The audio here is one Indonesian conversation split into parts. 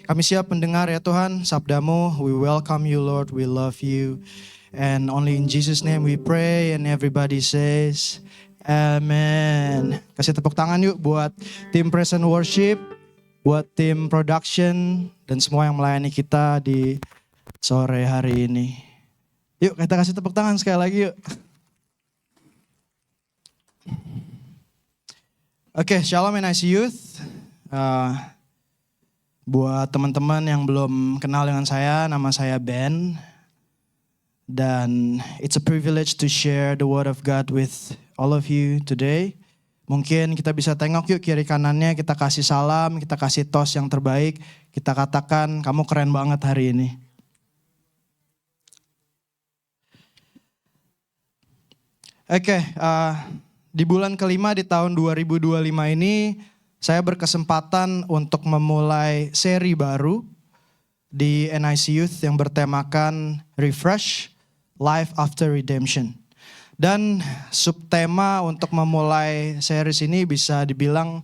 Kami siap mendengar ya Tuhan sabdamu. We welcome you Lord, we love you. And only in Jesus name we pray and everybody says Amen. Kasih tepuk tangan yuk buat tim Present Worship, buat tim production, dan semua yang melayani kita di sore hari ini. Yuk kita kasih tepuk tangan sekali lagi yuk. Oke, Shalom NIC Youth. Buat teman-teman yang belum kenal dengan saya, nama saya Ben. Dan it's a privilege to share the word of God with all of you today. Mungkin kita bisa tengok yuk kiri kanannya, kita kasih salam, kita kasih tos yang terbaik. Kita katakan, kamu keren banget hari ini. Oke, di bulan kelima di tahun 2025 ini, saya berkesempatan untuk memulai seri baru di NIC Youth yang bertemakan Refresh Life After Redemption. Dan subtema untuk memulai series ini bisa dibilang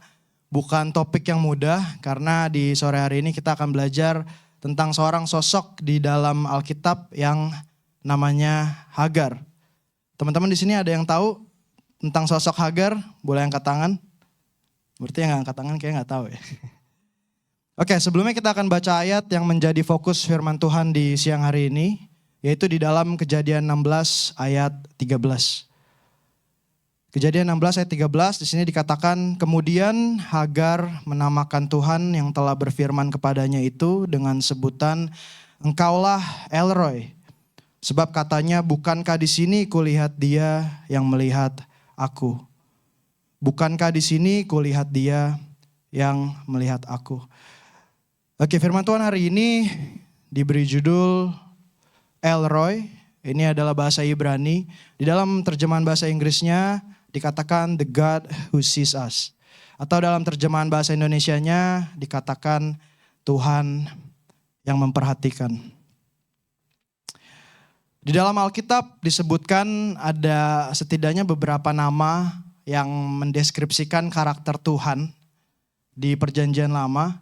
bukan topik yang mudah, karena di sore hari ini kita akan belajar tentang seorang sosok di dalam Alkitab yang namanya Hagar. Teman-teman di sini ada yang tahu tentang sosok Hagar? Boleh angkat tangan? Berarti yang angkat tangan kayaknya nggak tahu ya. Oke, sebelumnya kita akan baca ayat yang menjadi fokus firman Tuhan di siang hari ini, yaitu di dalam Kejadian 16 ayat 13. Kejadian 16 ayat 13 di sini dikatakan, kemudian Hagar menamakan Tuhan yang telah berfirman kepadanya itu dengan sebutan, Engkaulah El Roi. Sebab katanya, bukankah di sini kulihat Dia yang melihat aku. Bukankah di sini kulihat Dia yang melihat aku. Oke, firman Tuhan hari ini diberi judul El Roi. Ini adalah bahasa Ibrani. Di dalam terjemahan bahasa Inggrisnya dikatakan The God Who Sees Us. Atau dalam terjemahan bahasa Indonesianya dikatakan Tuhan yang memperhatikan. Di dalam Alkitab disebutkan ada setidaknya beberapa nama yang mendeskripsikan karakter Tuhan di Perjanjian Lama.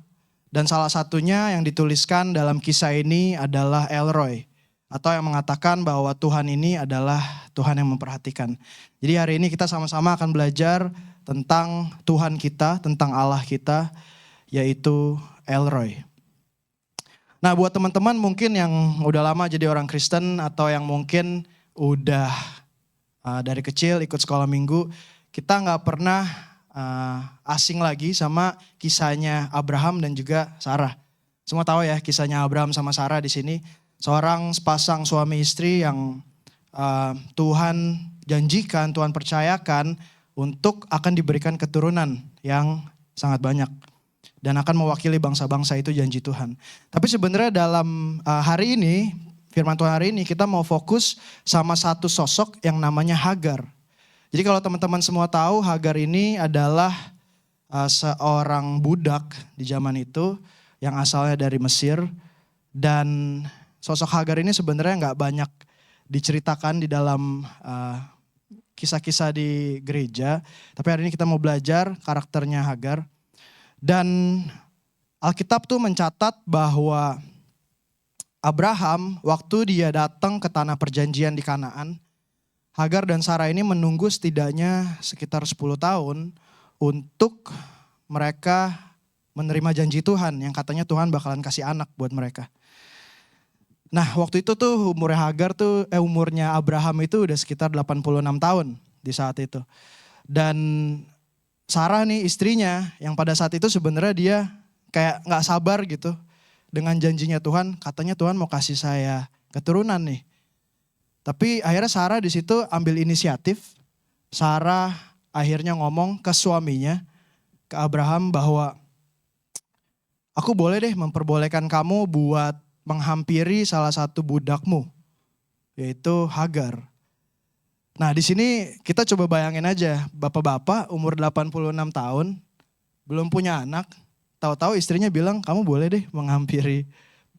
Dan salah satunya yang dituliskan dalam kisah ini adalah El Roi. Atau yang mengatakan bahwa Tuhan ini adalah Tuhan yang memperhatikan. Jadi hari ini kita sama-sama akan belajar tentang Tuhan kita, tentang Allah kita, yaitu El Roi. Nah, buat teman-teman mungkin yang udah lama jadi orang Kristen atau yang mungkin udah dari kecil ikut sekolah minggu, kita nggak pernah asing lagi sama kisahnya Abraham dan juga Sarah. Semua tahu ya kisahnya Abraham sama Sarah di sini. Seorang sepasang suami istri yang Tuhan janjikan, Tuhan percayakan untuk akan diberikan keturunan yang sangat banyak. Dan akan mewakili bangsa-bangsa, itu janji Tuhan. Tapi sebenarnya dalam hari ini, firman Tuhan hari ini kita mau fokus sama satu sosok yang namanya Hagar. Jadi kalau teman-teman semua tahu, Hagar ini adalah seorang budak di zaman itu yang asalnya dari Mesir. Dan sosok Hagar ini sebenarnya nggak banyak diceritakan di dalam kisah-kisah di gereja. Tapi hari ini kita mau belajar karakternya Hagar. Dan Alkitab tuh mencatat bahwa Abraham waktu dia datang ke tanah perjanjian di Kanaan, Hagar dan Sarah ini menunggu setidaknya sekitar 10 tahun untuk mereka menerima janji Tuhan yang katanya Tuhan bakalan kasih anak buat mereka. Nah, waktu itu tuh umurnya Abraham itu udah sekitar 86 tahun di saat itu. Dan Sarah nih istrinya yang pada saat itu sebenarnya dia kayak gak sabar gitu dengan janjinya Tuhan, katanya Tuhan mau kasih saya keturunan nih. Tapi akhirnya Sarah di situ ambil inisiatif. Sarah akhirnya ngomong ke suaminya, ke Abraham bahwa aku boleh deh memperbolehkan kamu buat menghampiri salah satu budakmu, yaitu Hagar. Nah di sini kita coba bayangin aja, bapak-bapak umur 86 tahun, belum punya anak, tahu-tahu istrinya bilang kamu boleh deh menghampiri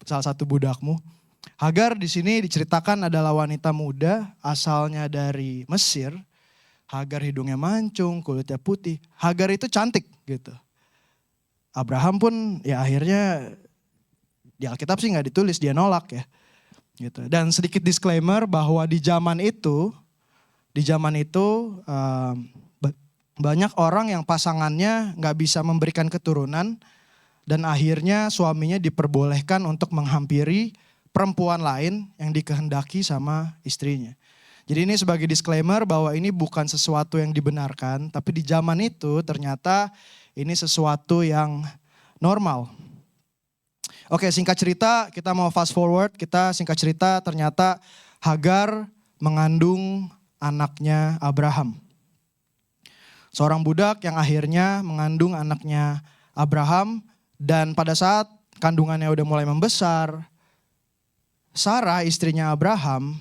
salah satu budakmu. Hagar di sini diceritakan adalah wanita muda asalnya dari Mesir. Hagar hidungnya mancung, kulitnya putih. Hagar itu cantik gitu. Abraham pun ya akhirnya Di Alkitab sih nggak ditulis, dia nolak ya. Gitu. Dan sedikit disclaimer bahwa di zaman itu banyak orang yang pasangannya nggak bisa memberikan keturunan dan akhirnya suaminya diperbolehkan untuk menghampiri perempuan lain yang dikehendaki sama istrinya. Jadi ini sebagai disclaimer bahwa ini bukan sesuatu yang dibenarkan, tapi di zaman itu ternyata ini sesuatu yang normal. Oke, singkat cerita, kita mau fast forward, ternyata Hagar mengandung anaknya Abraham. Seorang budak yang akhirnya mengandung anaknya Abraham, dan pada saat kandungannya udah mulai membesar, Sarah istrinya Abraham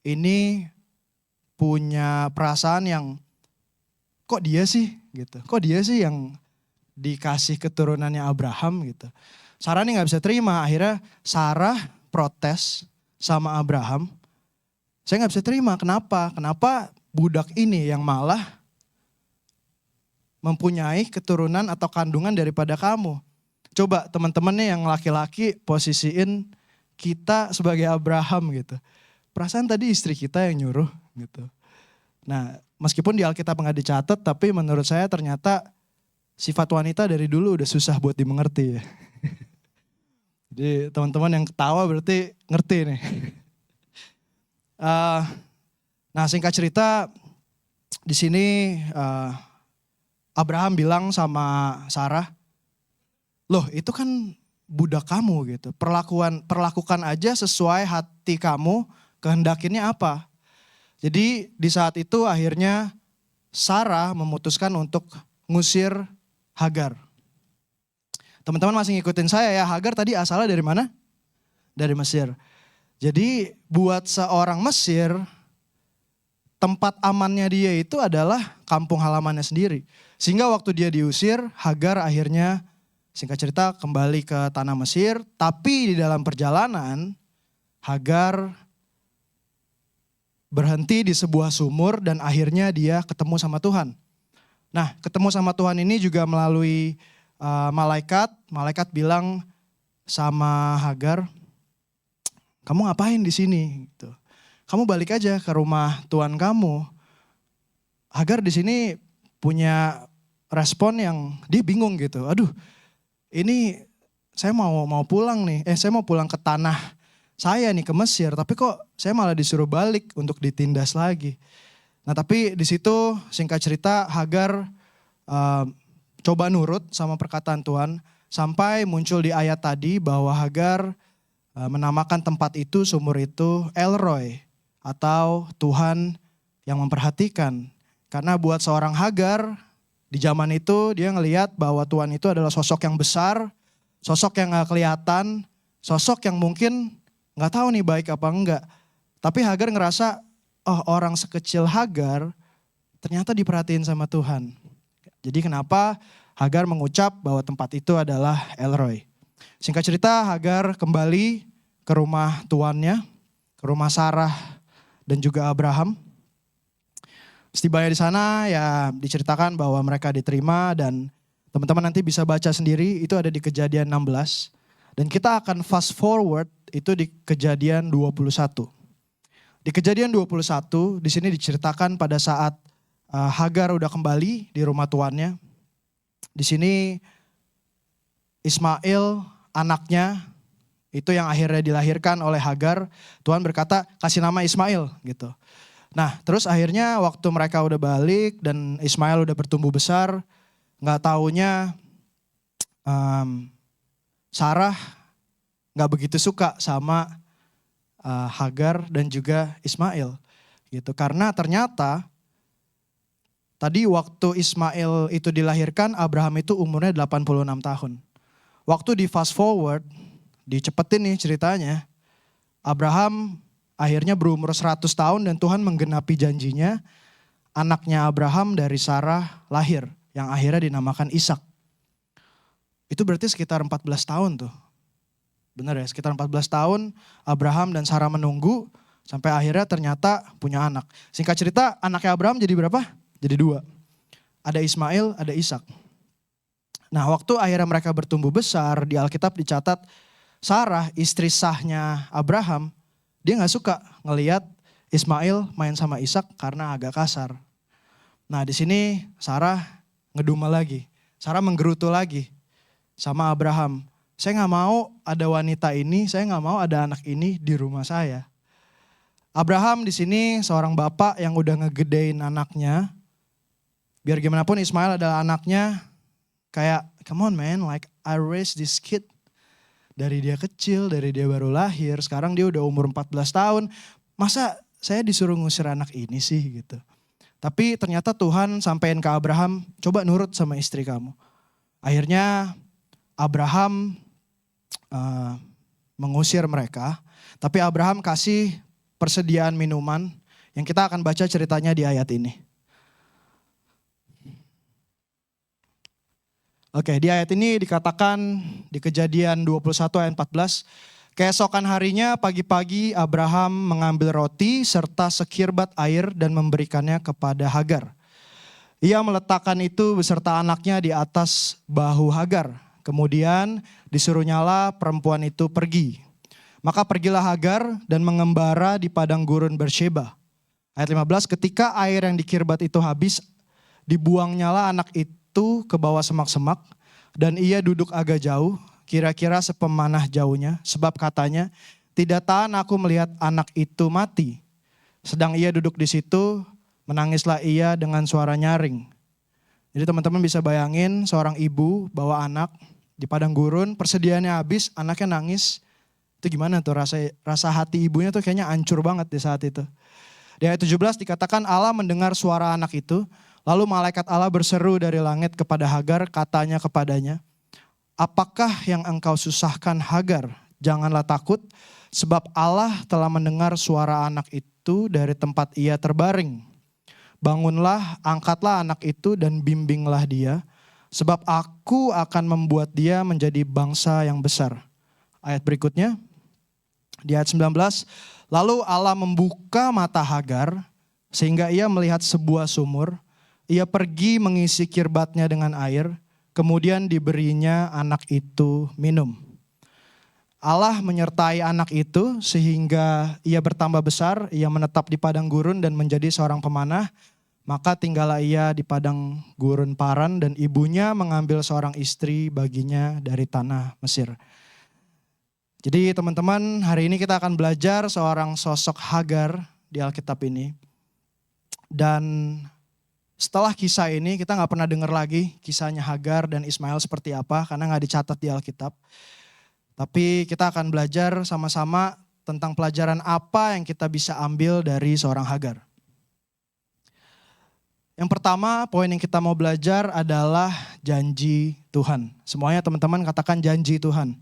ini punya perasaan yang kok dia sih gitu. Kok dia sih yang dikasih keturunannya Abraham gitu. Sarah ini gak bisa terima, akhirnya Sarah protes sama Abraham. Saya gak bisa terima, kenapa? Kenapa budak ini yang malah mempunyai keturunan atau kandungan daripada kamu? Coba teman-teman nih yang laki-laki posisiin kita sebagai Abraham gitu. Perasaan tadi istri kita yang nyuruh gitu. Nah, meskipun di Alkitab nggak dicatat, tapi menurut saya ternyata sifat wanita dari dulu udah susah buat dimengerti ya. Jadi teman-teman yang ketawa berarti ngerti nih. Nah, singkat cerita di sini Abraham bilang sama Sarah, loh itu kan budak kamu gitu. Perlakukan aja sesuai hati kamu, kehendakinnya apa. Jadi di saat itu akhirnya Sarah memutuskan untuk ngusir Hagar. Teman-teman masih ngikutin saya ya, Hagar tadi asalnya dari mana? Dari Mesir. Jadi buat seorang Mesir, tempat amannya dia itu adalah kampung halamannya sendiri. Sehingga waktu dia diusir, Hagar akhirnya singkat cerita kembali ke tanah Mesir, tapi di dalam perjalanan Hagar berhenti di sebuah sumur dan akhirnya dia ketemu sama Tuhan. Nah, ketemu sama Tuhan ini juga melalui malaikat. Malaikat bilang sama Hagar, kamu ngapain di sini? Gitu. Kamu balik aja ke rumah Tuhan kamu. Hagar di sini punya respon yang dia bingung gitu. Aduh, ini saya mau pulang nih. Saya mau pulang ke tanah saya nih ke Mesir, tapi kok saya malah disuruh balik untuk ditindas lagi. Nah, tapi di situ singkat cerita Hagar coba nurut sama perkataan Tuhan sampai muncul di ayat tadi bahwa Hagar menamakan tempat itu, sumur itu El-Roi atau Tuhan yang memperhatikan. Karena buat seorang Hagar di zaman itu dia ngelihat bahwa Tuhan itu adalah sosok yang besar, sosok yang gak kelihatan, sosok yang mungkin gak tahu nih baik apa enggak. Tapi Hagar ngerasa, oh orang sekecil Hagar ternyata diperhatiin sama Tuhan. Jadi kenapa Hagar mengucap bahwa tempat itu adalah El-Roi. Singkat cerita Hagar kembali ke rumah tuannya, ke rumah Sarah dan juga Abraham. Setibanya di sana ya diceritakan bahwa mereka diterima dan teman-teman nanti bisa baca sendiri, itu ada di Kejadian 16. Dan kita akan fast forward itu di Kejadian 21. Di Kejadian 21 di sini diceritakan pada saat Hagar udah kembali di rumah tuannya. Di sini Ismail anaknya itu yang akhirnya dilahirkan oleh Hagar, Tuhan berkata kasih nama Ismail gitu. Nah terus akhirnya waktu mereka udah balik dan Ismail udah bertumbuh besar, gak taunya Sarah gak begitu suka sama Hagar dan juga Ismail gitu. Karena ternyata tadi waktu Ismail itu dilahirkan Abraham itu umurnya 86 tahun. Waktu di fast forward, dicepetin nih ceritanya, Abraham akhirnya berumur 100 tahun dan Tuhan menggenapi janjinya, anaknya Abraham dari Sarah lahir yang akhirnya dinamakan Ishak. Itu berarti sekitar 14 tahun tuh. Benar ya, sekitar 14 tahun Abraham dan Sarah menunggu sampai akhirnya ternyata punya anak. Singkat cerita anaknya Abraham jadi berapa? Jadi 2. Ada Ismail, ada Ishak. Nah waktu akhirnya mereka bertumbuh besar di Alkitab dicatat Sarah, istri sahnya Abraham, dia gak suka ngelihat Ismail main sama Ishak karena agak kasar. Nah di sini Sarah ngedumel lagi. Sarah menggerutu lagi sama Abraham. Saya gak mau ada wanita ini, saya gak mau ada anak ini di rumah saya. Abraham di sini seorang bapak yang udah ngegedein anaknya. Biar gimana pun Ismail adalah anaknya. Kayak come on man, like I raised this kid. Dari dia kecil, dari dia baru lahir, sekarang dia udah umur 14 tahun. Masa saya disuruh ngusir anak ini sih gitu. Tapi ternyata Tuhan sampein ke Abraham, coba nurut sama istri kamu. Akhirnya Abraham mengusir mereka. Tapi Abraham kasih persediaan minuman yang kita akan baca ceritanya di ayat ini. Oke, di ayat ini dikatakan di Kejadian 21 ayat 14. Keesokan harinya pagi-pagi Abraham mengambil roti serta sekirbat air dan memberikannya kepada Hagar. Ia meletakkan itu beserta anaknya di atas bahu Hagar. Kemudian disuruhnyalah perempuan itu pergi. Maka pergilah Hagar dan mengembara di padang gurun Beersheba. Ayat 15, ketika air yang dikirbat itu habis, dibuangnyalah anak itu ke bawah semak-semak dan ia duduk agak jauh, kira-kira sepemanah jauhnya, sebab katanya, tidak tahan aku melihat anak itu mati. Sedang ia duduk di situ, menangislah ia dengan suara nyaring. Jadi teman-teman bisa bayangin seorang ibu bawa anak di padang gurun, persediaannya habis, anaknya nangis. Itu gimana tuh rasa hati ibunya tuh kayaknya hancur banget di saat itu. Di ayat 17 dikatakan Allah mendengar suara anak itu. Lalu malaikat Allah berseru dari langit kepada Hagar, katanya kepadanya, apakah yang engkau susahkan Hagar? Janganlah takut, sebab Allah telah mendengar suara anak itu dari tempat ia terbaring. Bangunlah, angkatlah anak itu dan bimbinglah dia, sebab aku akan membuat dia menjadi bangsa yang besar. Ayat berikutnya, di ayat 19, lalu Allah membuka mata Hagar, sehingga ia melihat sebuah sumur. Ia pergi mengisi kirbatnya dengan air, kemudian diberinya anak itu minum. Allah menyertai anak itu sehingga ia bertambah besar, ia menetap di padang gurun dan menjadi seorang pemanah. Maka tinggallah ia di padang gurun Paran dan ibunya mengambil seorang istri baginya dari tanah Mesir. Jadi teman-teman, hari ini kita akan belajar seorang sosok Hagar di Alkitab ini. Dan setelah kisah ini kita gak pernah dengar lagi kisahnya Hagar dan Ismail seperti apa karena gak dicatat di Alkitab. Tapi kita akan belajar sama-sama tentang pelajaran apa yang kita bisa ambil dari seorang Hagar. Yang pertama poin yang kita mau belajar adalah janji Tuhan. Semuanya teman-teman katakan janji Tuhan.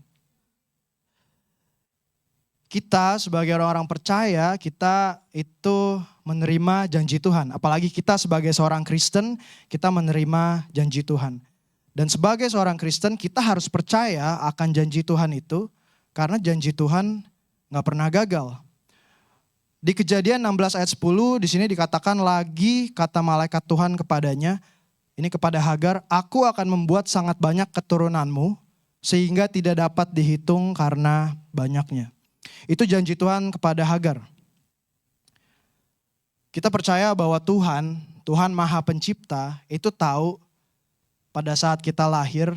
Kita sebagai orang-orang percaya, kita itu menerima janji Tuhan. Apalagi kita sebagai seorang Kristen, kita menerima janji Tuhan. Dan sebagai seorang Kristen, kita harus percaya akan janji Tuhan itu, karena janji Tuhan gak pernah gagal. Di Kejadian 16 ayat 10, di sini dikatakan lagi kata malaikat Tuhan kepadanya, ini kepada Hagar, aku akan membuat sangat banyak keturunanmu, sehingga tidak dapat dihitung karena banyaknya. Itu janji Tuhan kepada Hagar. Kita percaya bahwa Tuhan Maha Pencipta itu tahu pada saat kita lahir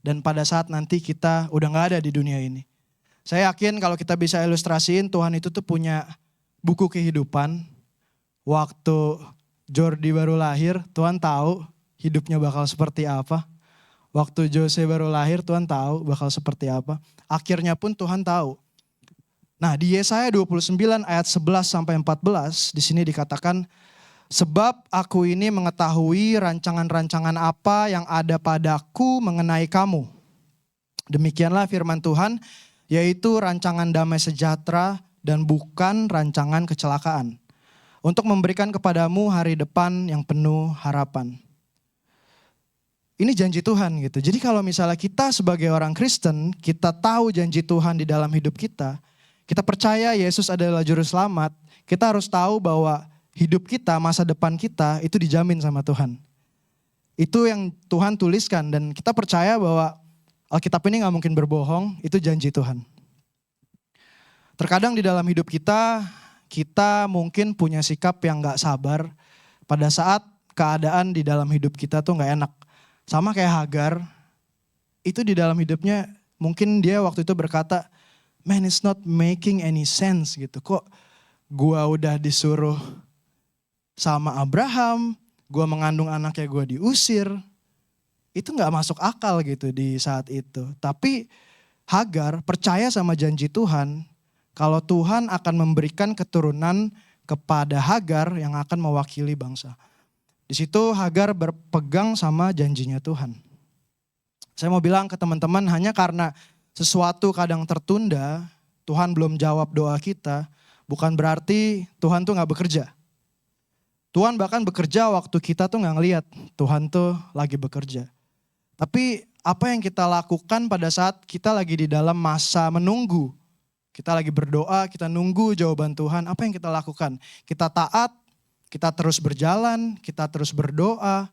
dan pada saat nanti kita udah gak ada di dunia ini. Saya yakin kalau kita bisa ilustrasiin Tuhan itu tuh punya buku kehidupan. Waktu Jordi baru lahir, Tuhan tahu hidupnya bakal seperti apa. Waktu Jose baru lahir, Tuhan tahu bakal seperti apa. Akhirnya pun Tuhan tahu. Nah di Yesaya 29 ayat 11 sampai 14 di sini dikatakan, sebab aku ini mengetahui rancangan-rancangan apa yang ada padaku mengenai kamu. Demikianlah firman Tuhan, yaitu rancangan damai sejahtera dan bukan rancangan kecelakaan. Untuk memberikan kepadamu hari depan yang penuh harapan. Ini janji Tuhan gitu. Jadi kalau misalnya kita sebagai orang Kristen, kita tahu janji Tuhan di dalam hidup kita, kita percaya Yesus adalah juru selamat, kita harus tahu bahwa hidup kita, masa depan kita itu dijamin sama Tuhan. Itu yang Tuhan tuliskan dan kita percaya bahwa Alkitab ini gak mungkin berbohong, itu janji Tuhan. Terkadang di dalam hidup kita mungkin punya sikap yang gak sabar pada saat keadaan di dalam hidup kita tuh gak enak. Sama kayak Hagar, itu di dalam hidupnya mungkin dia waktu itu berkata, man, it's not making any sense gitu. Kok gua udah disuruh sama Abraham, gua mengandung anaknya gua diusir. Itu gak masuk akal gitu di saat itu. Tapi Hagar percaya sama janji Tuhan, kalau Tuhan akan memberikan keturunan kepada Hagar yang akan mewakili bangsa. Di situ Hagar berpegang sama janjinya Tuhan. Saya mau bilang ke teman-teman, hanya karena sesuatu kadang tertunda, Tuhan belum jawab doa kita, bukan berarti Tuhan tuh gak bekerja. Tuhan bahkan bekerja waktu kita tuh gak ngeliat Tuhan tuh lagi bekerja. Tapi apa yang kita lakukan pada saat kita lagi di dalam masa menunggu, kita lagi berdoa, kita nunggu jawaban Tuhan, apa yang kita lakukan? Kita taat, kita terus berjalan, kita terus berdoa,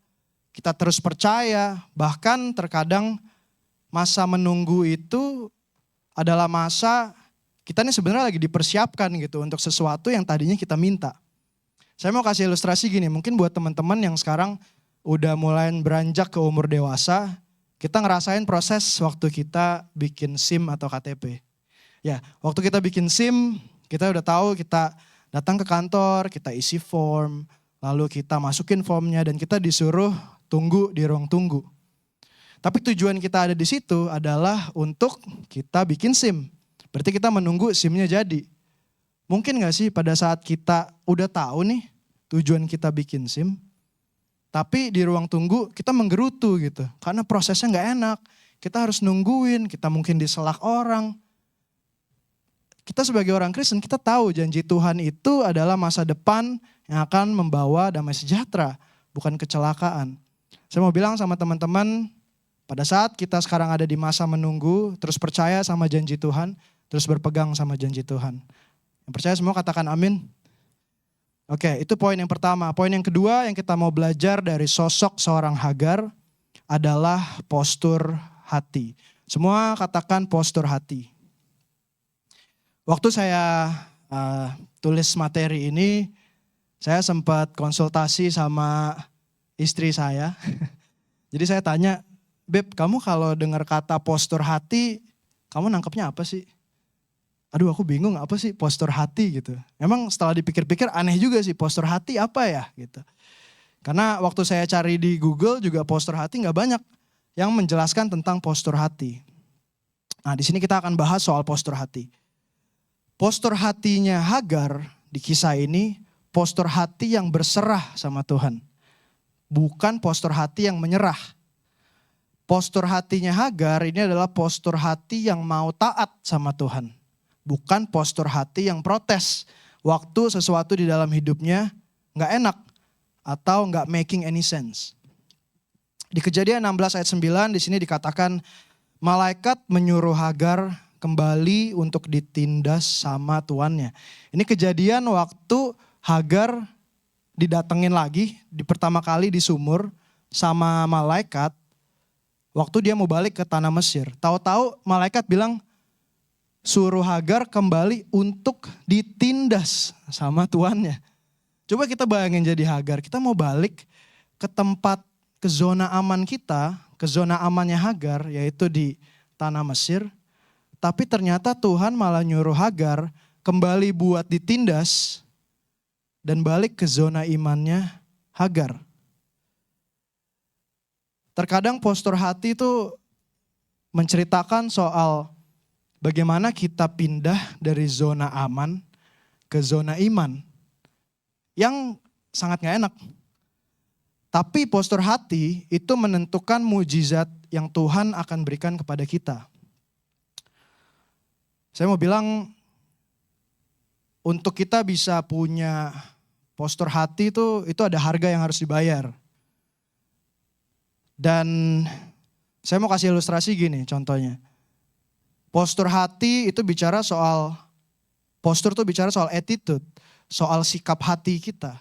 kita terus percaya. Bahkan terkadang masa menunggu itu adalah masa kita ini sebenarnya lagi dipersiapkan gitu untuk sesuatu yang tadinya kita minta. Saya mau kasih ilustrasi gini, mungkin buat teman-teman yang sekarang udah mulai beranjak ke umur dewasa, kita ngerasain proses waktu kita bikin SIM atau KTP. Ya, waktu kita bikin SIM, kita udah tahu kita datang ke kantor, kita isi form, lalu kita masukin formnya dan kita disuruh tunggu di ruang tunggu. Tapi tujuan kita ada di situ adalah untuk kita bikin SIM. Berarti kita menunggu SIM-nya jadi. Mungkin gak sih pada saat kita udah tahu nih tujuan kita bikin SIM, tapi di ruang tunggu kita menggerutu gitu. Karena prosesnya gak enak, kita harus nungguin, kita mungkin diselak orang. Kita sebagai orang Kristen, kita tahu janji Tuhan itu adalah masa depan yang akan membawa damai sejahtera, bukan kecelakaan. Saya mau bilang sama teman-teman, pada saat kita sekarang ada di masa menunggu, terus percaya sama janji Tuhan, terus berpegang sama janji Tuhan. Yang percaya semua katakan amin. Oke, itu poin yang pertama. Poin yang kedua yang kita mau belajar dari sosok seorang Hagar adalah postur hati. Semua katakan postur hati. Waktu saya tulis materi ini, saya sempat konsultasi sama istri saya. Jadi saya tanya, Beb, kamu kalau dengar kata postur hati, kamu nangkepnya apa sih? Aduh, aku bingung apa sih postur hati gitu. Memang setelah dipikir-pikir aneh juga sih, postur hati apa ya gitu. Karena waktu saya cari di Google juga postur hati gak banyak yang menjelaskan tentang postur hati. Nah, di sini kita akan bahas soal postur hati. Postur hatinya Hagar di kisah ini, postur hati yang berserah sama Tuhan. Bukan postur hati yang menyerah. Postur hatinya Hagar ini adalah postur hati yang mau taat sama Tuhan. Bukan postur hati yang protes waktu sesuatu di dalam hidupnya gak enak atau gak making any sense. Di Kejadian 16 ayat 9 di sini dikatakan, malaikat menyuruh Hagar kembali untuk ditindas sama tuannya. Ini kejadian waktu Hagar didatengin lagi di pertama kali di sumur sama malaikat waktu dia mau balik ke tanah Mesir. Tahu-tahu malaikat bilang suruh Hagar kembali untuk ditindas sama tuannya. Coba kita bayangin jadi Hagar, kita mau balik ke tempat, ke zona aman kita, ke zona amannya Hagar yaitu di tanah Mesir. Tapi ternyata Tuhan malah nyuruh Hagar kembali buat ditindas dan balik ke zona imannya Hagar. Terkadang postur hati itu menceritakan soal bagaimana kita pindah dari zona aman ke zona iman yang sangat gak enak. Tapi postur hati itu menentukan mujizat yang Tuhan akan berikan kepada kita. Saya mau bilang, untuk kita bisa punya postur hati itu ada harga yang harus dibayar. Dan saya mau kasih ilustrasi gini contohnya. Postur hati itu bicara soal, postur itu bicara soal attitude, soal sikap hati kita.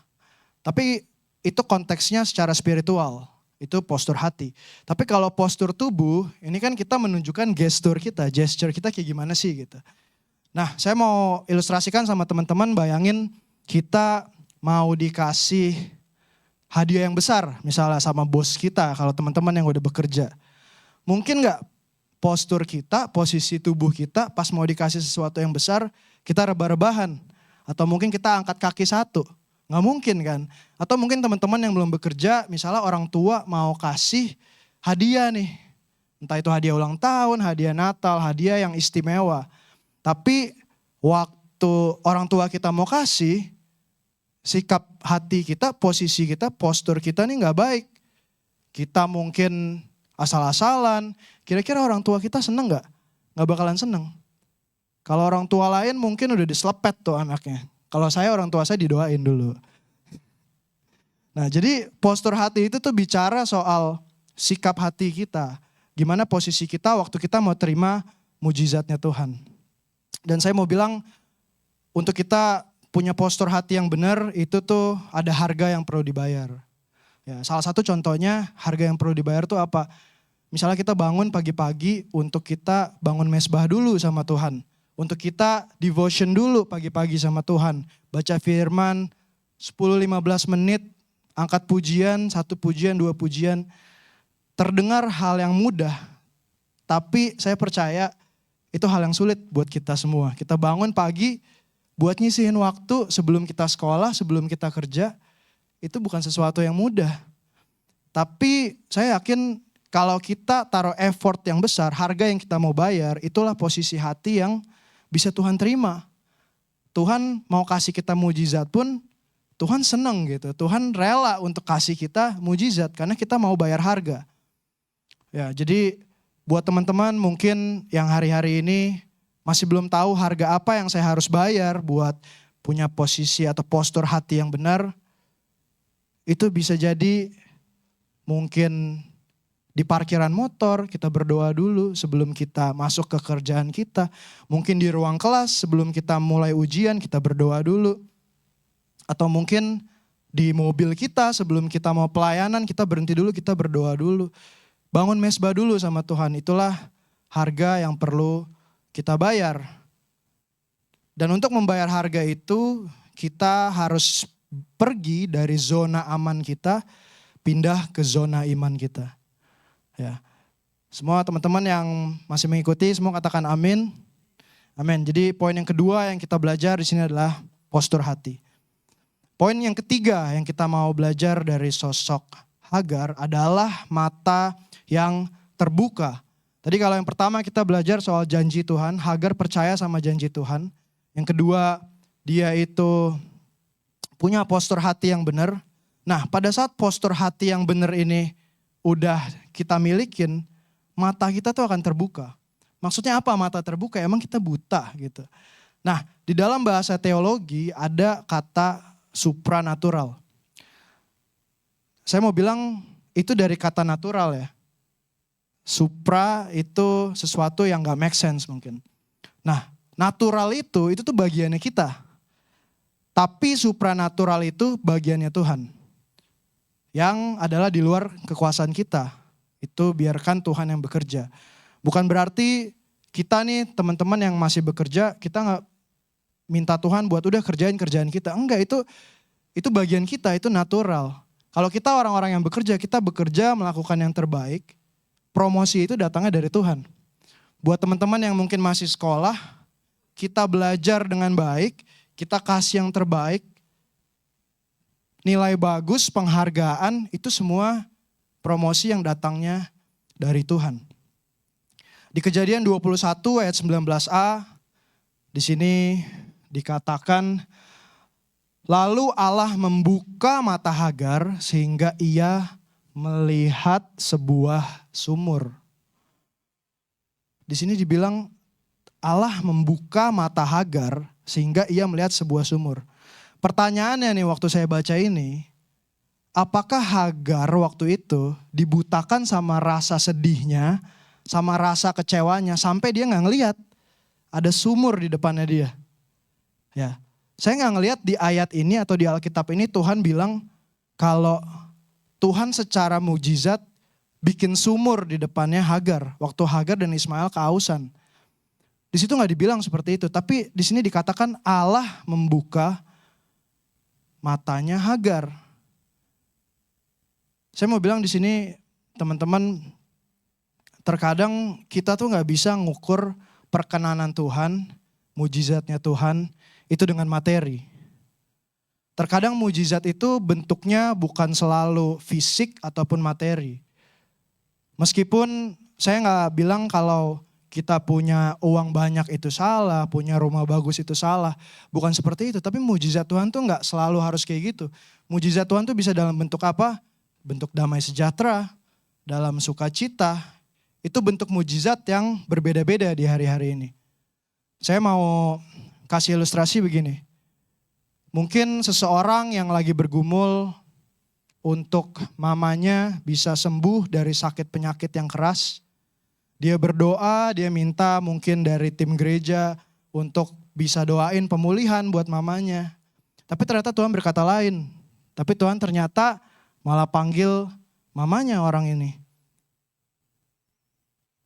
Tapi itu konteksnya secara spiritual. Itu postur hati. Tapi kalau postur tubuh, ini kan kita menunjukkan gesture kita kayak gimana sih gitu. Nah, saya mau ilustrasikan sama teman-teman, bayangin kita mau dikasih hadiah yang besar, misalnya sama bos kita, kalau teman-teman yang udah bekerja. Mungkin gak postur kita, posisi tubuh kita pas mau dikasih sesuatu yang besar, kita rebah-rebahan. Atau mungkin kita angkat kaki satu. Nggak mungkin kan. Atau mungkin teman-teman yang belum bekerja, misalnya orang tua mau kasih hadiah nih. Entah itu hadiah ulang tahun, hadiah Natal, hadiah yang istimewa. Tapi waktu orang tua kita mau kasih, sikap hati kita, posisi kita, postur kita nih nggak baik. Kita mungkin asal-asalan. Kira-kira orang tua kita seneng nggak? Nggak bakalan seneng. Kalau orang tua lain mungkin udah diselepet tuh anaknya. Kalau saya, orang tua saya didoain dulu. Nah, jadi postur hati itu tuh bicara soal sikap hati kita. Gimana posisi kita waktu kita mau terima mujizatnya Tuhan. Dan saya mau bilang, untuk kita punya postur hati yang benar, itu tuh ada harga yang perlu dibayar. Ya, salah satu contohnya harga yang perlu dibayar tuh apa? Misalnya kita bangun pagi-pagi untuk kita bangun mesbah dulu sama Tuhan. Untuk kita devotion dulu pagi-pagi sama Tuhan. Baca firman 10-15 menit, angkat pujian, 1 pujian, 2 pujian. Terdengar hal yang mudah, tapi saya percaya itu hal yang sulit buat kita semua. Kita bangun pagi buat nyisihin waktu sebelum kita sekolah, sebelum kita kerja. Itu bukan sesuatu yang mudah. Tapi saya yakin kalau kita taruh effort yang besar, harga yang kita mau bayar, itulah posisi hati yang bisa Tuhan terima. Tuhan mau kasih kita mujizat pun Tuhan senang gitu. Tuhan rela untuk kasih kita mujizat karena kita mau bayar harga. Ya, jadi buat teman-teman mungkin yang hari-hari ini masih belum tahu harga apa yang saya harus bayar buat punya posisi atau postur hati yang benar. Itu bisa jadi mungkin di parkiran motor, kita berdoa dulu sebelum kita masuk ke kerjaan kita. Mungkin di ruang kelas sebelum kita mulai ujian, kita berdoa dulu. Atau mungkin di mobil kita sebelum kita mau pelayanan, kita berhenti dulu, kita berdoa dulu. Bangun mesbah dulu sama Tuhan, itulah harga yang perlu kita bayar. Dan untuk membayar harga itu, kita harus pergi dari zona aman kita, pindah ke zona iman kita. Ya, semua teman-teman yang masih mengikuti, semua katakan amin. Amin. Jadi poin yang kedua yang kita belajar di sini adalah postur hati. Poin yang ketiga yang kita mau belajar dari sosok Hagar adalah mata yang terbuka. Tadi kalau yang pertama kita belajar soal janji Tuhan, Hagar percaya sama janji Tuhan. Yang kedua, dia itu punya postur hati yang benar. Nah, pada saat postur hati yang benar ini udah kita milikin, mata kita tuh akan terbuka. Maksudnya apa mata terbuka? Emang kita buta gitu. Nah, di dalam bahasa teologi ada kata supranatural. Saya mau bilang itu dari kata natural ya. Supra itu sesuatu yang gak make sense mungkin. Nah, natural itu tuh bagiannya kita. Tapi supranatural itu bagiannya Tuhan. Yang adalah di luar kekuasaan kita. Itu biarkan Tuhan yang bekerja. Bukan berarti kita nih teman-teman yang masih bekerja, kita gak minta Tuhan buat udah kerjain kerjaan kita. Enggak, itu bagian kita, itu natural. Kalau kita orang-orang yang bekerja, kita bekerja melakukan yang terbaik. Promosi itu datangnya dari Tuhan. Buat teman-teman yang mungkin masih sekolah, kita belajar dengan baik, kita kasih yang terbaik, nilai bagus, penghargaan, itu semua promosi yang datangnya dari Tuhan. Di Kejadian 21 ayat 19a, di sini dikatakan, lalu Allah membuka mata Hagar sehingga ia melihat sebuah sumur. Di sini dibilang Allah membuka mata Hagar sehingga ia melihat sebuah sumur. Pertanyaannya nih waktu saya baca ini, apakah Hagar waktu itu dibutakan sama rasa sedihnya, sama rasa kecewanya sampai dia gak ngelihat ada sumur di depannya dia. Ya, saya gak ngelihat di ayat ini atau di Alkitab ini Tuhan bilang kalau Tuhan secara mujizat bikin sumur di depannya Hagar. Waktu Hagar dan Ismail kehausan. Di situ nggak dibilang seperti itu. Tapi di sini dikatakan Allah membuka matanya Hagar. Saya mau bilang di sini teman-teman, terkadang kita tuh nggak bisa ngukur perkenanan Tuhan, mujizatnya Tuhan itu dengan materi. Terkadang mujizat itu bentuknya bukan selalu fisik ataupun materi. Meskipun saya nggak bilang kalau kita punya uang banyak itu salah, punya rumah bagus itu salah. Bukan seperti itu, tapi mujizat Tuhan tuh nggak selalu harus kayak gitu. Mujizat Tuhan tuh bisa dalam bentuk apa? Bentuk damai sejahtera, dalam sukacita. Itu bentuk mujizat yang berbeda-beda di hari-hari ini. Saya mau kasih ilustrasi begini. Mungkin seseorang yang lagi bergumul untuk mamanya bisa sembuh dari sakit penyakit yang keras. Dia berdoa, dia minta mungkin dari tim gereja untuk bisa doain pemulihan buat mamanya. Tapi ternyata Tuhan berkata lain. Tapi Tuhan ternyata malah panggil mamanya orang ini.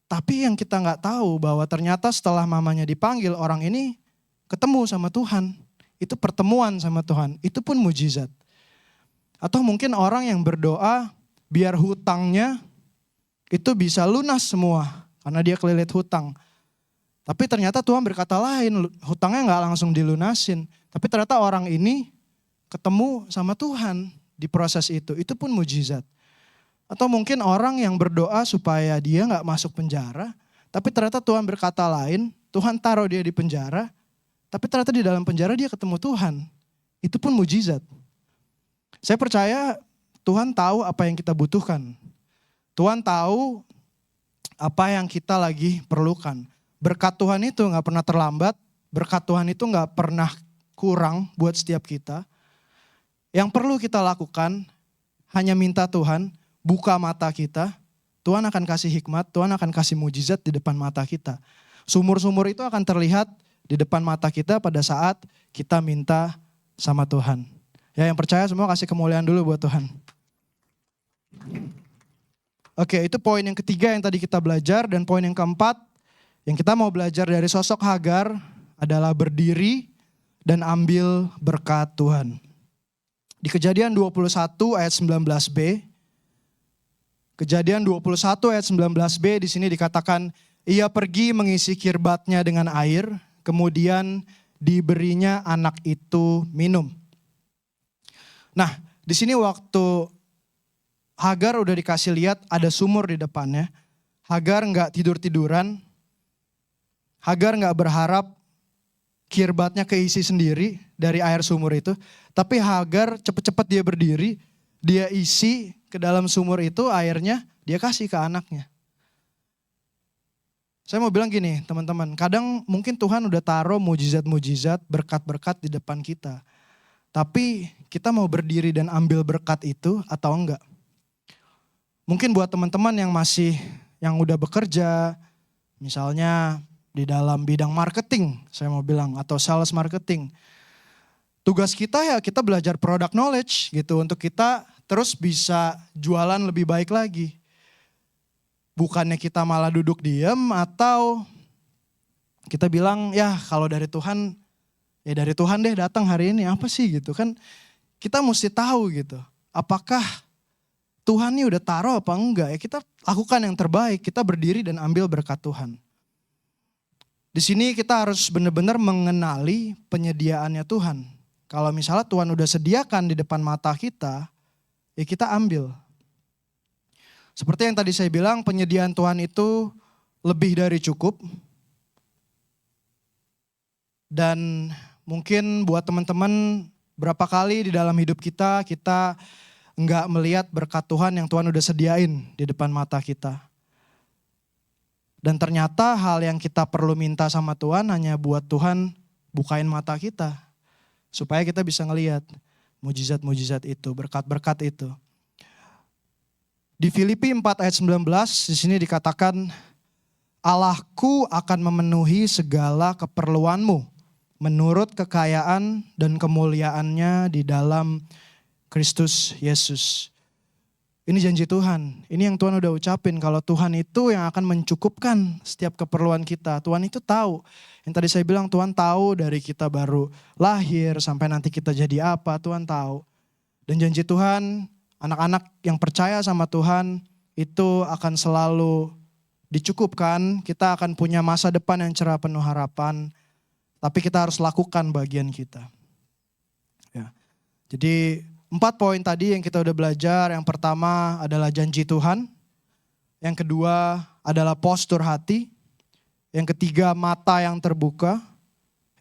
Tapi yang kita nggak tahu bahwa ternyata setelah mamanya dipanggil, orang ini ketemu sama Tuhan. Itu pertemuan sama Tuhan, itu pun mujizat. Atau mungkin orang yang berdoa biar hutangnya itu bisa lunas semua. Karena dia kelilit hutang. Tapi ternyata Tuhan berkata lain, hutangnya nggak langsung dilunasin. Tapi ternyata orang ini ketemu sama Tuhan di proses itu pun mujizat. Atau mungkin orang yang berdoa supaya dia gak masuk penjara, tapi ternyata Tuhan berkata lain, Tuhan taruh dia di penjara, tapi ternyata di dalam penjara dia ketemu Tuhan. Itu pun mujizat. Saya percaya Tuhan tahu apa yang kita butuhkan. Tuhan tahu apa yang kita lagi perlukan. Berkat Tuhan itu gak pernah terlambat, berkat Tuhan itu gak pernah kurang buat setiap kita. Yang perlu kita lakukan hanya minta Tuhan buka mata kita, Tuhan akan kasih hikmat, Tuhan akan kasih mujizat di depan mata kita. Sumur-sumur itu akan terlihat di depan mata kita pada saat kita minta sama Tuhan. Ya, yang percaya semua kasih kemuliaan dulu buat Tuhan. Oke, itu poin yang ketiga yang tadi kita belajar. Dan poin yang keempat yang kita mau belajar dari sosok Hagar adalah berdiri dan ambil berkat Tuhan. Di Kejadian 21 ayat 19b, Kejadian 21 ayat 19b di sini dikatakan, ia pergi mengisi kirbatnya dengan air, kemudian diberinya anak itu minum. Nah, di sini waktu Hagar udah dikasih lihat ada sumur di depannya, Hagar nggak tidur-tiduran, Hagar nggak berharap kirbatnya keisi sendiri dari air sumur itu. Tapi Hagar cepet-cepet dia berdiri, dia isi ke dalam sumur itu airnya, dia kasih ke anaknya. Saya mau bilang gini teman-teman, kadang mungkin Tuhan udah taruh mujizat-mujizat, berkat-berkat di depan kita. Tapi kita mau berdiri dan ambil berkat itu atau enggak? Mungkin buat teman-teman yang udah bekerja, misalnya di dalam bidang marketing, saya mau bilang, atau sales marketing. Tugas kita ya kita belajar product knowledge gitu untuk kita terus bisa jualan lebih baik lagi. Bukannya kita malah duduk diem atau kita bilang ya kalau dari Tuhan, ya dari Tuhan deh datang hari ini apa sih gitu kan. Kita mesti tahu gitu apakah Tuhan ini udah taruh apa enggak. Ya kita lakukan yang terbaik, kita berdiri dan ambil berkat Tuhan. Di sini kita harus benar-benar mengenali penyediaannya Tuhan. Kalau misalnya Tuhan udah sediakan di depan mata kita, ya kita ambil. Seperti yang tadi saya bilang, penyediaan Tuhan itu lebih dari cukup. Dan mungkin buat teman-teman berapa kali di dalam hidup kita enggak melihat berkat Tuhan yang Tuhan udah sediain di depan mata kita. Dan ternyata hal yang kita perlu minta sama Tuhan hanya buat Tuhan bukain mata kita. Supaya kita bisa ngelihat mujizat-mujizat itu, berkat-berkat itu. Di Filipi 4 ayat 19 di sini dikatakan, Allahku akan memenuhi segala keperluanmu menurut kekayaan dan kemuliaannya di dalam Kristus Yesus. Ini janji Tuhan. Ini yang Tuhan udah ucapin. Kalau Tuhan itu yang akan mencukupkan setiap keperluan kita. Tuhan itu tahu. Yang tadi saya bilang Tuhan tahu dari kita baru lahir sampai nanti kita jadi apa. Tuhan tahu. Dan janji Tuhan, anak-anak yang percaya sama Tuhan itu akan selalu dicukupkan. Kita akan punya masa depan yang cerah penuh harapan. Tapi kita harus lakukan bagian kita. Ya. Jadi 4 poin tadi yang kita udah belajar. Yang pertama adalah janji Tuhan. Yang kedua adalah postur hati. Yang ketiga mata yang terbuka.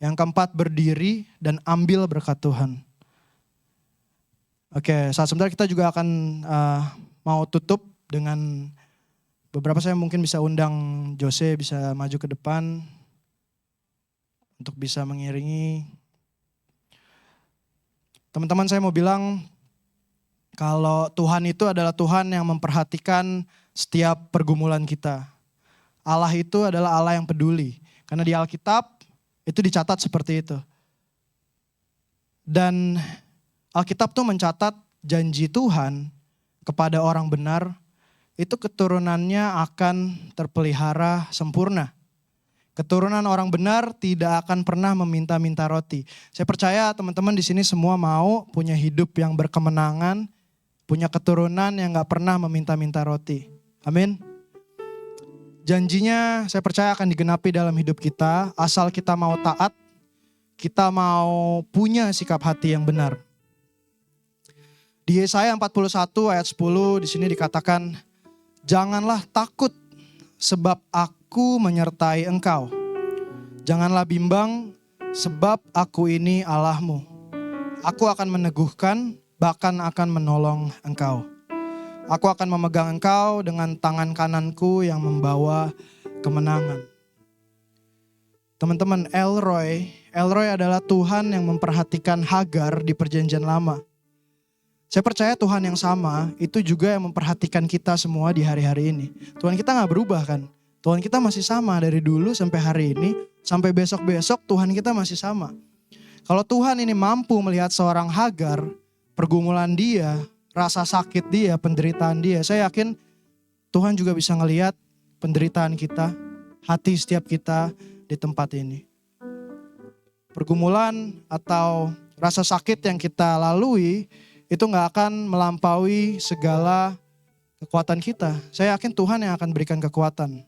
Yang keempat berdiri dan ambil berkat Tuhan. Oke, saat sebentar kita juga akan mau tutup dengan beberapa, saya mungkin bisa undang Jose bisa maju ke depan untuk bisa mengiringi. Teman-teman, saya mau bilang kalau Tuhan itu adalah Tuhan yang memperhatikan setiap pergumulan kita. Allah itu adalah Allah yang peduli. Karena di Alkitab itu dicatat seperti itu. Dan Alkitab tuh mencatat janji Tuhan kepada orang benar, itu keturunannya akan terpelihara sempurna. Keturunan orang benar tidak akan pernah meminta-minta roti. Saya percaya teman-teman di sini semua mau punya hidup yang berkemenangan, punya keturunan yang gak pernah meminta-minta roti. Amin. Janjinya saya percaya akan digenapi dalam hidup kita, asal kita mau taat, kita mau punya sikap hati yang benar. Di Yesaya 41 ayat 10 di sini dikatakan, janganlah takut sebab aku menyertai engkau. Janganlah bimbang sebab aku ini Allahmu. Aku akan meneguhkan, bahkan akan menolong engkau. Aku akan memegang engkau dengan tangan kananku yang membawa kemenangan. Teman-teman, Elroy adalah Tuhan yang memperhatikan Hagar di perjanjian lama. Saya percaya Tuhan yang sama itu juga yang memperhatikan kita semua di hari-hari ini. Tuhan kita gak berubah kan? Tuhan kita masih sama dari dulu sampai hari ini, sampai besok-besok Tuhan kita masih sama. Kalau Tuhan ini mampu melihat seorang Hagar, pergumulan dia, rasa sakit dia, penderitaan dia, saya yakin Tuhan juga bisa ngelihat penderitaan kita, hati setiap kita di tempat ini. Pergumulan atau rasa sakit yang kita lalui itu gak akan melampaui segala kekuatan kita. Saya yakin Tuhan yang akan berikan kekuatan.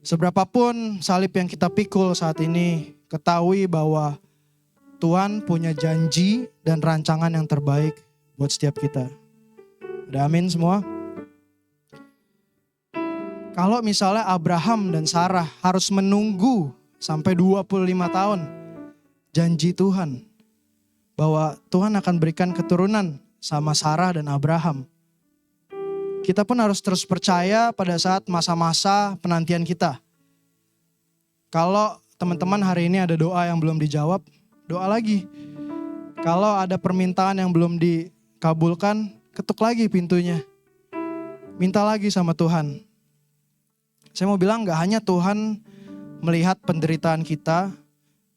Seberapapun salib yang kita pikul saat ini, ketahui bahwa Tuhan punya janji dan rancangan yang terbaik buat setiap kita. Ada amin semua? Kalau misalnya Abraham dan Sarah harus menunggu sampai 25 tahun janji Tuhan bahwa Tuhan akan berikan keturunan sama Sarah dan Abraham. Kita pun harus terus percaya pada saat masa-masa penantian kita. Kalau teman-teman hari ini ada doa yang belum dijawab, doa lagi. Kalau ada permintaan yang belum dikabulkan, ketuk lagi pintunya. Minta lagi sama Tuhan. Saya mau bilang gak hanya Tuhan melihat penderitaan kita,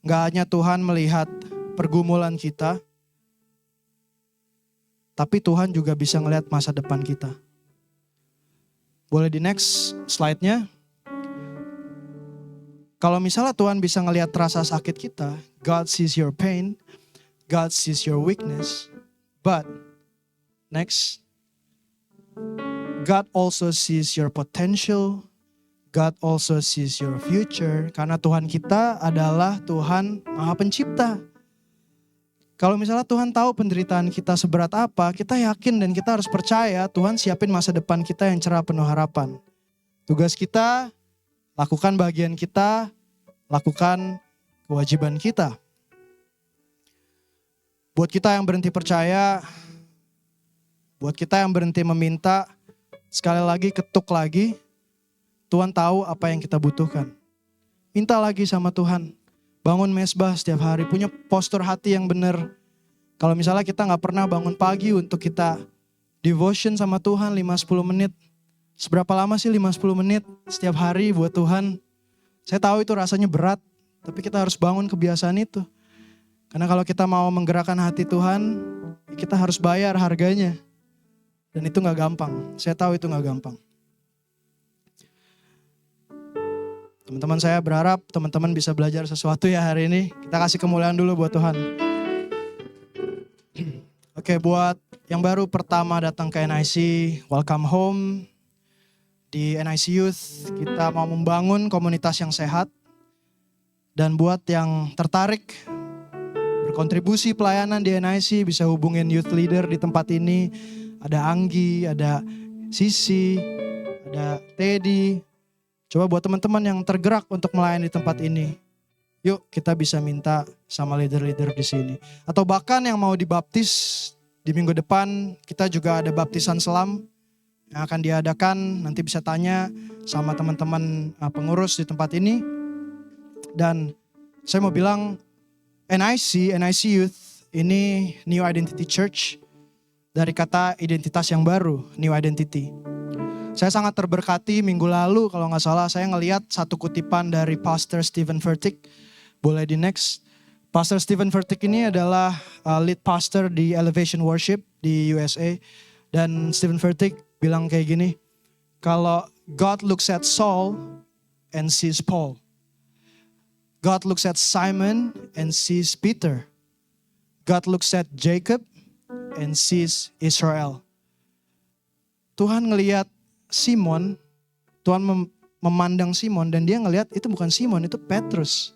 gak hanya Tuhan melihat pergumulan kita, tapi Tuhan juga bisa ngelihat masa depan kita. Boleh di next slide-nya. Kalau misalnya Tuhan bisa ngelihat rasa sakit kita, God sees your pain, God sees your weakness, but next, God also sees your potential, God also sees your future, karena Tuhan kita adalah Tuhan Maha Pencipta. Kalau misalnya Tuhan tahu penderitaan kita seberat apa, kita yakin dan kita harus percaya Tuhan siapin masa depan kita yang cerah penuh harapan. Tugas kita, lakukan bagian kita, lakukan kewajiban kita. Buat kita yang berhenti percaya, buat kita yang berhenti meminta, sekali lagi ketuk lagi, Tuhan tahu apa yang kita butuhkan. Minta lagi sama Tuhan. Bangun mesbah setiap hari, punya postur hati yang benar. Kalau misalnya kita gak pernah bangun pagi untuk kita devotion sama Tuhan 5-10 menit. Seberapa lama sih 5-10 menit setiap hari buat Tuhan? Saya tahu itu rasanya berat, tapi kita harus bangun kebiasaan itu. Karena kalau kita mau menggerakkan hati Tuhan, kita harus bayar harganya. Dan itu gak gampang. Saya tahu itu gak gampang. Teman-teman, saya berharap teman-teman bisa belajar sesuatu ya hari ini. Kita kasih kemuliaan dulu buat Tuhan. Oke, buat yang baru pertama datang ke NIC, welcome home. Di NIC Youth, kita mau membangun komunitas yang sehat. Dan buat yang tertarik berkontribusi pelayanan di NIC, bisa hubungin youth leader di tempat ini. Ada Anggi, ada Sisi, ada Teddy. Coba buat teman-teman yang tergerak untuk melayani di tempat ini, yuk kita bisa minta sama leader-leader di sini. Atau bahkan yang mau dibaptis di minggu depan, kita juga ada baptisan selam yang akan diadakan. Nanti bisa tanya sama teman-teman pengurus di tempat ini. Dan saya mau bilang NIC Youth ini New Identity Church, dari kata identitas yang baru, New Identity. Saya sangat terberkati minggu lalu kalau gak salah saya ngeliat satu kutipan dari Pastor Steven Furtick. Boleh di next. Pastor Steven Furtick ini adalah lead pastor di Elevation Worship di USA. Dan Steven Furtick bilang kayak gini, kalau God looks at Saul and sees Paul. God looks at Simon and sees Peter. God looks at Jacob and sees Israel. Tuhan ngelihat Simon, Tuhan memandang Simon dan dia ngelihat itu bukan Simon, itu Petrus.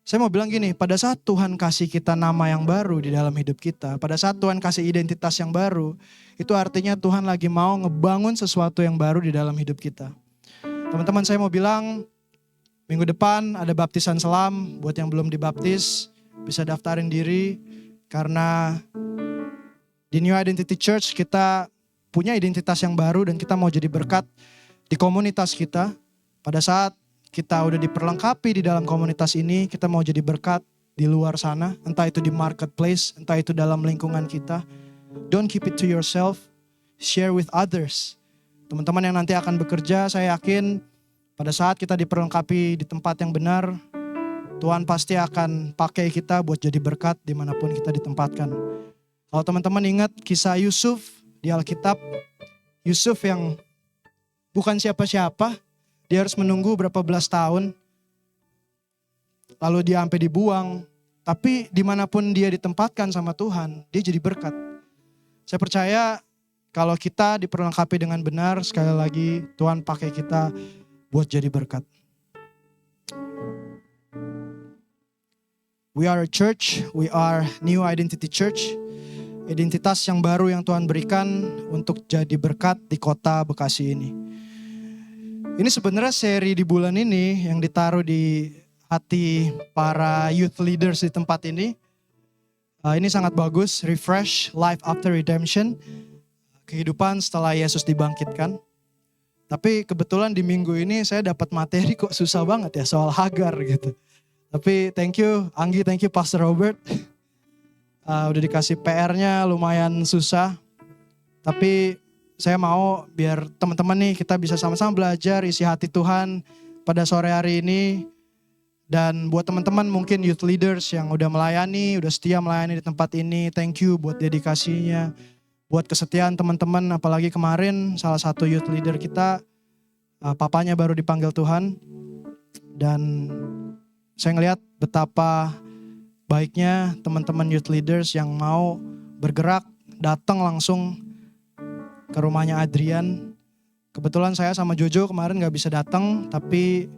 Saya mau bilang gini, pada saat Tuhan kasih kita nama yang baru di dalam hidup kita, pada saat Tuhan kasih identitas yang baru, itu artinya Tuhan lagi mau ngebangun sesuatu yang baru di dalam hidup kita. Teman-teman, saya mau bilang, minggu depan ada baptisan selam, buat yang belum dibaptis, bisa daftarin diri, karena di New Identity Church kita punya identitas yang baru dan kita mau jadi berkat di komunitas kita. Pada saat kita udah diperlengkapi di dalam komunitas ini, kita mau jadi berkat di luar sana, entah itu di marketplace, entah itu dalam lingkungan kita. Don't keep it to yourself, share with others. Teman-teman yang nanti akan bekerja, saya yakin pada saat kita diperlengkapi di tempat yang benar, Tuhan pasti akan pakai kita buat jadi berkat dimanapun kita ditempatkan. Kalau teman-teman ingat kisah Yusuf di Alkitab, Yusuf yang bukan siapa-siapa, dia harus menunggu berapa belas tahun, lalu dia sampai dibuang, tapi dimanapun dia ditempatkan sama Tuhan, dia jadi berkat. Saya percaya kalau kita diperlengkapi dengan benar, sekali lagi Tuhan pakai kita buat jadi berkat. We are a church, we are New Identity Church. Identitas yang baru yang Tuhan berikan untuk jadi berkat di kota Bekasi ini. Ini sebenarnya seri di bulan ini yang ditaruh di hati para youth leaders di tempat ini. Ini sangat bagus, Refresh, Life After Redemption. Kehidupan setelah Yesus dibangkitkan. Tapi kebetulan di minggu ini saya dapat materi kok susah banget ya soal Hagar gitu. Tapi thank you Anggi, thank you Pastor Robert. Udah dikasih PR-nya lumayan susah. Tapi saya mau biar teman-teman nih kita bisa sama-sama belajar isi hati Tuhan pada sore hari ini. Dan buat teman-teman mungkin youth leaders yang udah melayani, udah setia melayani di tempat ini, thank you buat dedikasinya, buat kesetiaan teman-teman. Apalagi kemarin salah satu youth leader kita, papanya baru dipanggil Tuhan. Dan saya ngelihat betapa baiknya teman-teman youth leaders yang mau bergerak, datang langsung ke rumahnya Adrian. Kebetulan saya sama Jojo kemarin gak bisa datang, tapi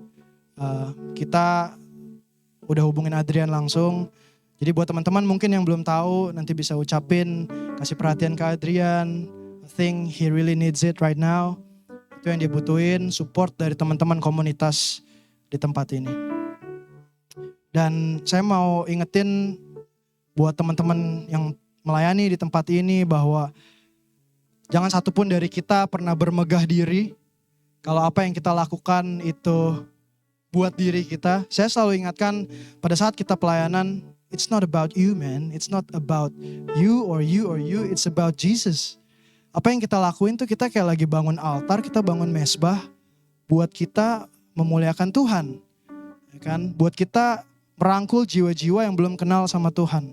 kita udah hubungin Adrian langsung. Jadi buat teman-teman mungkin yang belum tahu, nanti bisa ucapin, kasih perhatian ke Adrian. I think he really needs it right now. Itu yang dia butuhin, support dari teman-teman komunitas di tempat ini. Dan saya mau ingetin buat teman-teman yang melayani di tempat ini bahwa jangan satupun dari kita pernah bermegah diri. Kalau apa yang kita lakukan itu buat diri kita. Saya selalu ingatkan pada saat kita pelayanan, it's not about you man. It's not about you or you or you. It's about Jesus. Apa yang kita lakuin tuh kita kayak lagi bangun altar, kita bangun mesbah buat kita memuliakan Tuhan. Ya kan? Buat kita merangkul jiwa-jiwa yang belum kenal sama Tuhan.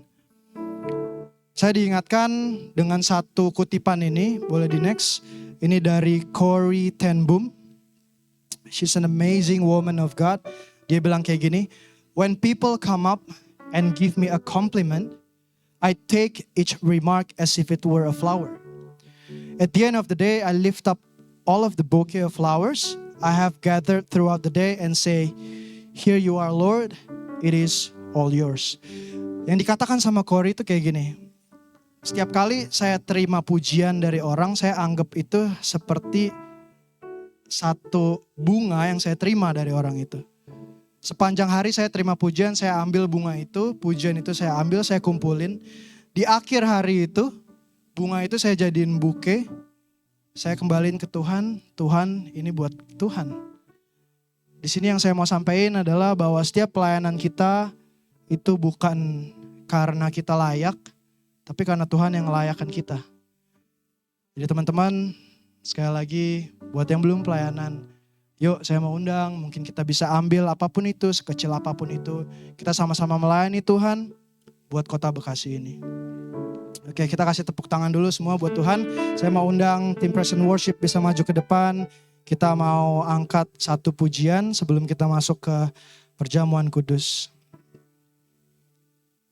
Saya diingatkan dengan satu kutipan ini, boleh di next. Ini dari Corrie ten Boom. She's an amazing woman of God. Dia bilang kayak gini, when people come up and give me a compliment, I take each remark as if it were a flower. At the end of the day, I lift up all of the bouquet of flowers I have gathered throughout the day and say, here you are Lord, it is all yours. Yang dikatakan sama Corrie itu kayak gini, setiap kali saya terima pujian dari orang, saya anggap itu seperti satu bunga yang saya terima dari orang itu. Sepanjang hari saya terima pujian, saya ambil bunga itu, pujian itu saya ambil, saya kumpulin. Di akhir hari itu, bunga itu saya jadiin buke, saya kembaliin ke Tuhan, Tuhan ini buat Tuhan. Di sini yang saya mau sampaikan adalah bahwa setiap pelayanan kita itu bukan karena kita layak, tapi karena Tuhan yang melayakkan kita. Jadi teman-teman, sekali lagi buat yang belum pelayanan, yuk saya mau undang, mungkin kita bisa ambil apapun itu, sekecil apapun itu. Kita sama-sama melayani Tuhan buat kota Bekasi ini. Oke, kita kasih tepuk tangan dulu semua buat Tuhan. Saya mau undang tim Praise and Worship bisa maju ke depan. Kita mau angkat satu pujian sebelum kita masuk ke perjamuan kudus.